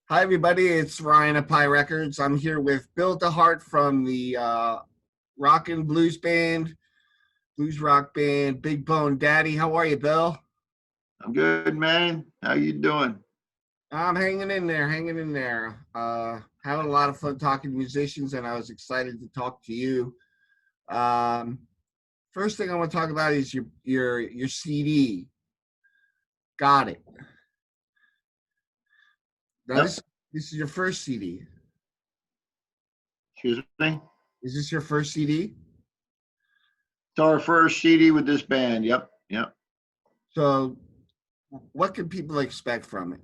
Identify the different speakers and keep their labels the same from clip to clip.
Speaker 1: Hi, everybody. It's Ryan at Pie Records. I'm here with Bill DeHart from the rock and blues band, blues rock band, Big Bone Daddy. How are you, Bill?
Speaker 2: I'm good, man. How you doing?
Speaker 1: I'm hanging in there, hanging in there. Having a lot of fun talking to musicians, and I was excited to talk to you. Um, First thing I want to talk about is your CD. Got it. Now
Speaker 2: Yep.
Speaker 1: this is your first CD.
Speaker 2: Excuse me.
Speaker 1: Is this your first CD?
Speaker 2: It's our first CD with this band. Yep. Yep.
Speaker 1: So what can people expect from it?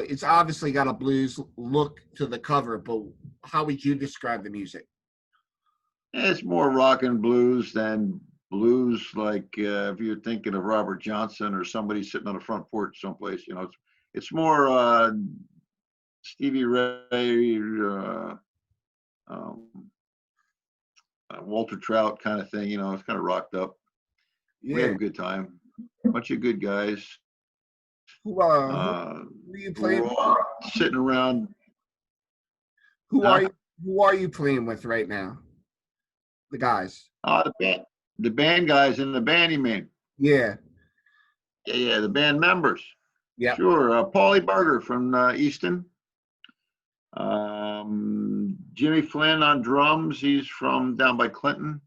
Speaker 1: It's obviously got a blues look to the cover, but how would you describe the music?
Speaker 2: It's more rock and blues than blues. Like if you're thinking of Robert Johnson or somebody sitting on the front porch someplace, it's more Stevie Ray, um, Walter Trout kind of thing. It's kind of rocked up. We have
Speaker 1: Yeah.
Speaker 2: a good time. Bunch of good guys.
Speaker 1: Who uh who,
Speaker 2: Uh,
Speaker 1: who are you playing
Speaker 2: we're
Speaker 1: with?
Speaker 2: all sitting around.
Speaker 1: Who are
Speaker 2: Huh?
Speaker 1: you playing with right now? The guys.
Speaker 2: The band guys in the band, you mean?
Speaker 1: Yeah.
Speaker 2: Yeah, the band members.
Speaker 1: Yep.
Speaker 2: Sure. Paulie Berger from Easton. Jimmy Flynn on drums. He's from down by Clinton.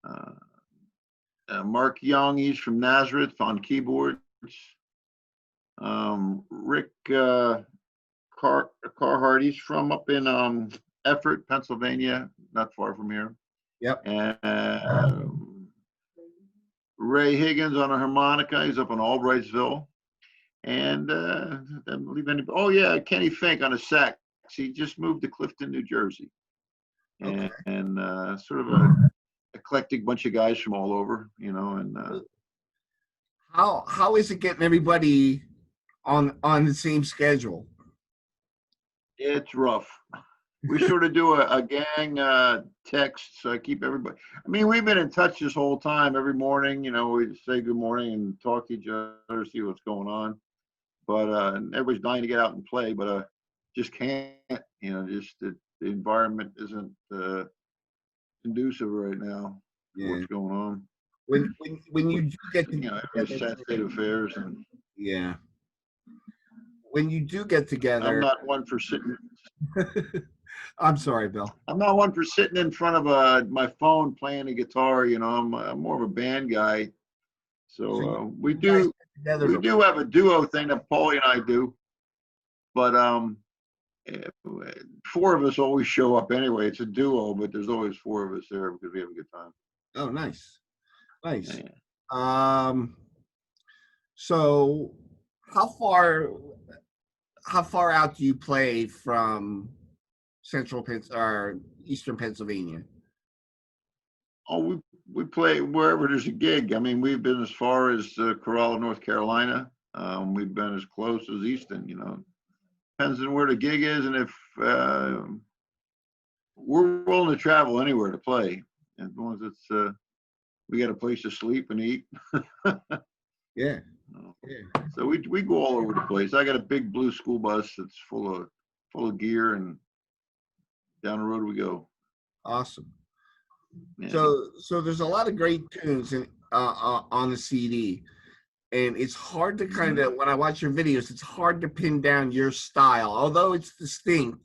Speaker 2: Uh, Mark Young, he's from Nazareth on keyboards. Rick Carhart, he's from up in Effort, Pennsylvania, not far from here.
Speaker 1: Yep.
Speaker 2: And Ray Higgins on a harmonica. He's up in Albrightsville. And I believe anybody. Oh yeah, Kenny Fink on a sax. He just moved to Clifton, New Jersey,
Speaker 1: Okay.
Speaker 2: and sort of a eclectic bunch of guys from all over, And
Speaker 1: How is it getting everybody on the same schedule?
Speaker 2: it's rough. We sort of do a gang text, so I keep everybody. I mean, we've been in touch this whole time. Every morning, we say good morning and talk to each other, see what's going on. But everybody's dying to get out and play, but just can't. Just the environment isn't conducive right now for
Speaker 1: Yeah.
Speaker 2: what's going on.
Speaker 1: When you do get
Speaker 2: Everybody's
Speaker 1: together,
Speaker 2: sad state of affairs, and
Speaker 1: yeah. When you do get
Speaker 2: I'm
Speaker 1: together,
Speaker 2: not one for sitting.
Speaker 1: I'm sorry, Bill.
Speaker 2: I'm not one for sitting in front of my phone playing a guitar. I'm more of a band guy.
Speaker 1: So
Speaker 2: So
Speaker 1: you guys get together
Speaker 2: we
Speaker 1: to
Speaker 2: do have a duo thing that Paulie and I do, but eh, four of us always show up anyway. It's a duo, but there's always four of us there because we have a good time.
Speaker 1: Oh, nice. Nice.
Speaker 2: Yeah.
Speaker 1: Um, so how far how far out do you play from central or eastern Pennsylvania?
Speaker 2: Oh, we play wherever there's a gig. I mean, we've been as far as Corolla, North Carolina. We've been as close as Easton. Depends on where the gig is, and if we're willing to travel anywhere to play, as long as it's we got a place to sleep and eat.
Speaker 1: Yeah. Yeah.
Speaker 2: So we go all over the place. I got a big blue school bus that's full of gear, and down the road we go.
Speaker 1: Awesome.
Speaker 2: Yeah.
Speaker 1: So there's a lot of great tunes on the CD, and it's hard to kind of when I watch your videos, it's hard to pin down your style, although it's distinct.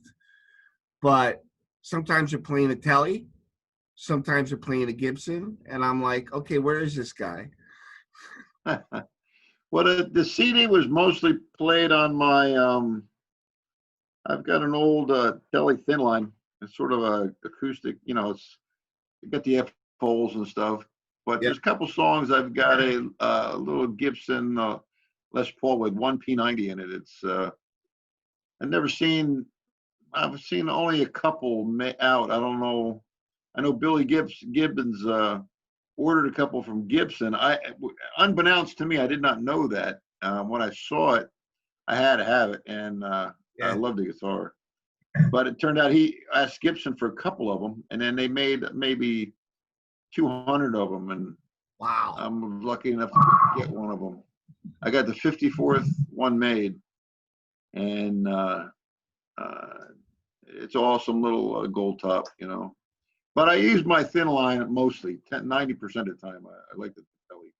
Speaker 1: But sometimes you're playing a Telly, sometimes you're playing a Gibson, and I'm like, okay, where is this guy?
Speaker 2: Well, the CD was mostly played on my. I've got an old Telly thin line. It's sort of a acoustic. It's got the F holes and stuff. But
Speaker 1: Yeah.
Speaker 2: there's a couple songs I've got a little Gibson Les Paul with one P90 in it. It's I've never seen. I've seen only a couple out. I don't know. I know Billy Gibbons ordered a couple from Gibson. Unbeknownst to me, I did not know that. When I saw it, I had to have it, and I
Speaker 1: Yeah.
Speaker 2: love the guitar. But it turned out he asked Gibson for a couple of them, and then they made maybe 200 of them, and
Speaker 1: Wow.
Speaker 2: I'm lucky enough to get one of them. I got the 54th one made, and it's awesome little gold top, you know. But I use my thin line mostly, 90% of the time. I like the Telly.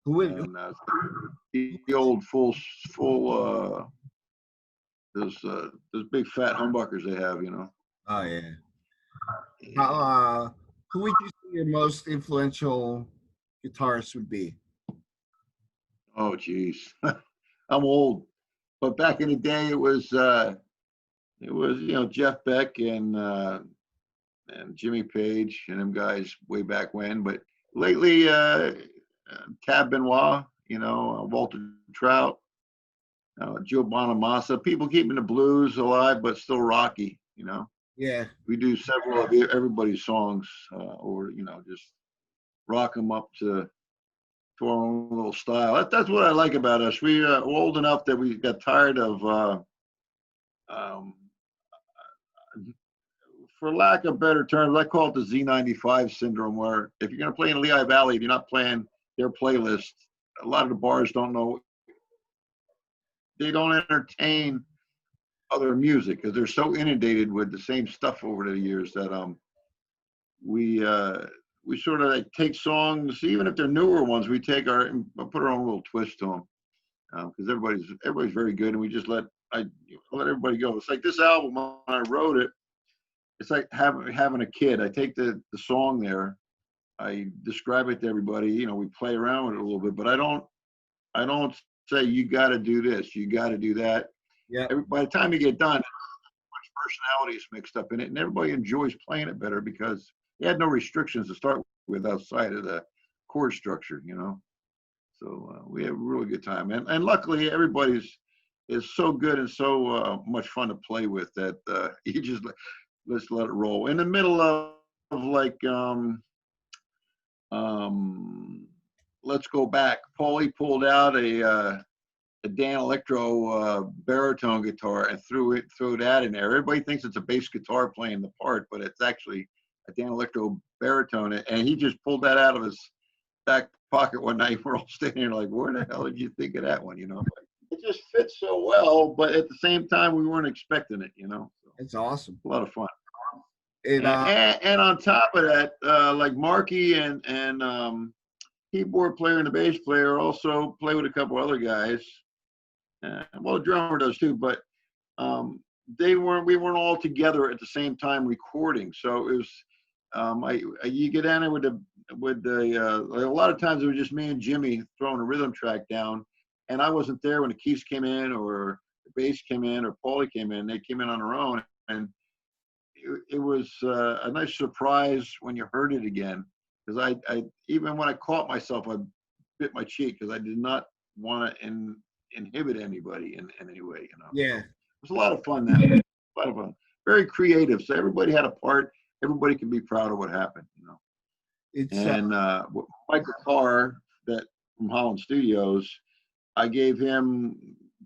Speaker 1: Who would?
Speaker 2: And the old full those big fat humbuckers they have, you know.
Speaker 1: Oh yeah.
Speaker 2: Yeah.
Speaker 1: Who would you say your most influential guitarist would be?
Speaker 2: Oh, geez. I'm old, but back in the day, you know, Jeff Beck and Jimmy Page and them guys way back when. But lately, Tab Benoit, you know, Walter Trout, Joe Bonamassa, people keeping the blues alive but still rocky, you know.
Speaker 1: Yeah.
Speaker 2: We do several of everybody's songs, or you know, just rock them up to our own little style. That's what I like about us. We are old enough that we got tired of, um, for lack of better terms, I call it the Z95 syndrome, where if you're going to play in Lehigh Valley, if you're not playing their playlist, a lot of the bars don't know. They don't entertain other music because they're so inundated with the same stuff over the years that we sort of like take songs, even if they're newer ones, we take and put our own little twist to them, because everybody's very good, and we just let everybody go. It's like this album when I wrote it. It's like having a kid. I take the song there, I describe it to everybody. You know, we play around with it a little bit, but I don't say you got to do this, you got to do that.
Speaker 1: Yeah.
Speaker 2: By the time you get done, much personality is mixed up in it, and everybody enjoys playing it better because you had no restrictions to start with outside of the chord structure, you know. So we have a really good time, and luckily everybody's is so good and so much fun to play with that you just let's let it roll. In the middle of like let's go back. Paulie pulled out a Dan Electro baritone guitar and threw that in there. Everybody thinks it's a bass guitar playing the part, but it's actually a Dan Electro baritone, and he just pulled that out of his back pocket one night. We're all standing there like, where the hell did you think of that one? You know, it just fits so well, but at the same time, we weren't expecting it. You know, so
Speaker 1: It's awesome.
Speaker 2: a lot of fun. And on top of that, like Marky and keyboard player and the bass player also play with a couple other guys. Well, the drummer does too, but we weren't all together at the same time recording. So it was you get in there with a lot of times it was just me and Jimmy throwing a rhythm track down, and I wasn't there when the keys came in or the bass came in or Paulie came in. They came in on their own, and it was a nice surprise when you heard it again. Because I even when I caught myself, I bit my cheek because I did not want to inhibit anybody in any way. You know.
Speaker 1: Yeah.
Speaker 2: It was a lot of fun. A lot of fun. Very creative. So everybody had a part. Everybody can be proud of what happened. You know.
Speaker 1: It's
Speaker 2: And my guitar that from Holland Studios, I gave him.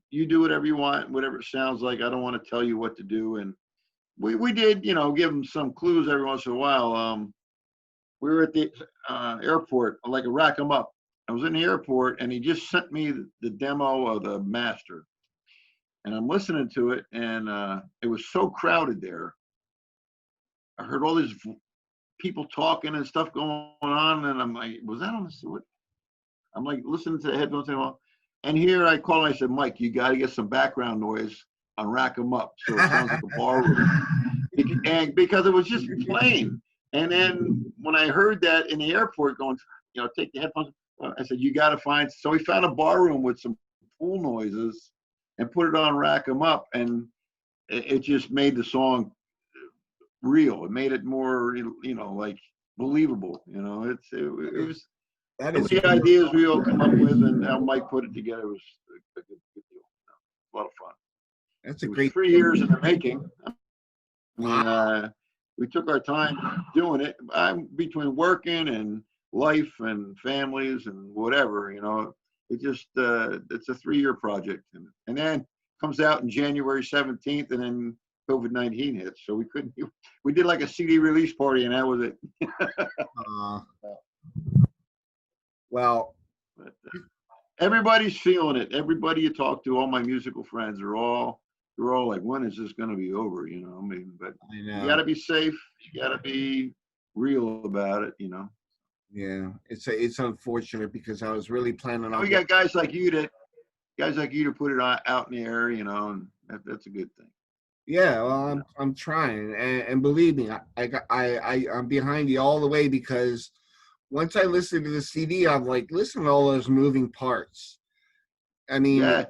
Speaker 2: You do whatever you want, whatever it sounds like. I don't want to tell you what to do. And we did, you know, give him some clues every once in a while. We were at the airport, like a rack 'em up. I was in the airport, and he just sent me the demo of the master, and I'm listening to it, and it was so crowded there. I heard all these people talking and stuff going on, and I'm like, was that on the what? I'm like listening to the headphones, and here I called and I said, Mike, you got to get some background noise on Rack 'em Up, so it sounds like a bar room, and because it was just plain. And then when I heard that in the airport going, you know, take the headphones, I said, you got to find, so we found a bar room with some pool noises and put it on Rack 'em Up. And it just made the song real. It made it more, you know, like believable, you know, it was,
Speaker 1: that
Speaker 2: some
Speaker 1: is
Speaker 2: of the ideas we all come up with and how Mike put it together was a good deal. You know, a lot of fun.
Speaker 1: That's
Speaker 2: It
Speaker 1: a
Speaker 2: was
Speaker 1: great
Speaker 2: 3 years in the making. I mean,
Speaker 1: wow.
Speaker 2: we took our time doing it. I'm between working and life and families and whatever, you know, it just, it's a 3-year project. And then comes out in January 17th, and then COVID-19 hits. So we did like a CD release party, and that was it.
Speaker 1: Well,
Speaker 2: But, everybody's feeling it. Everybody you talk to, all my musical friends are all we're all like, when is this going to be over? You know, I mean, but
Speaker 1: I
Speaker 2: you
Speaker 1: know.
Speaker 2: got to be safe. You got to be real about it. You know,
Speaker 1: Yeah, it's unfortunate because I was really planning
Speaker 2: and
Speaker 1: on
Speaker 2: we
Speaker 1: getting.
Speaker 2: got guys like you to put it out in the air. You know, and that's a good thing.
Speaker 1: Yeah, well,
Speaker 2: You know,
Speaker 1: I'm trying, and believe me, I'm behind you all the way because once I listened to the CD, I'm like, listen to all those moving parts. I mean,
Speaker 2: yeah,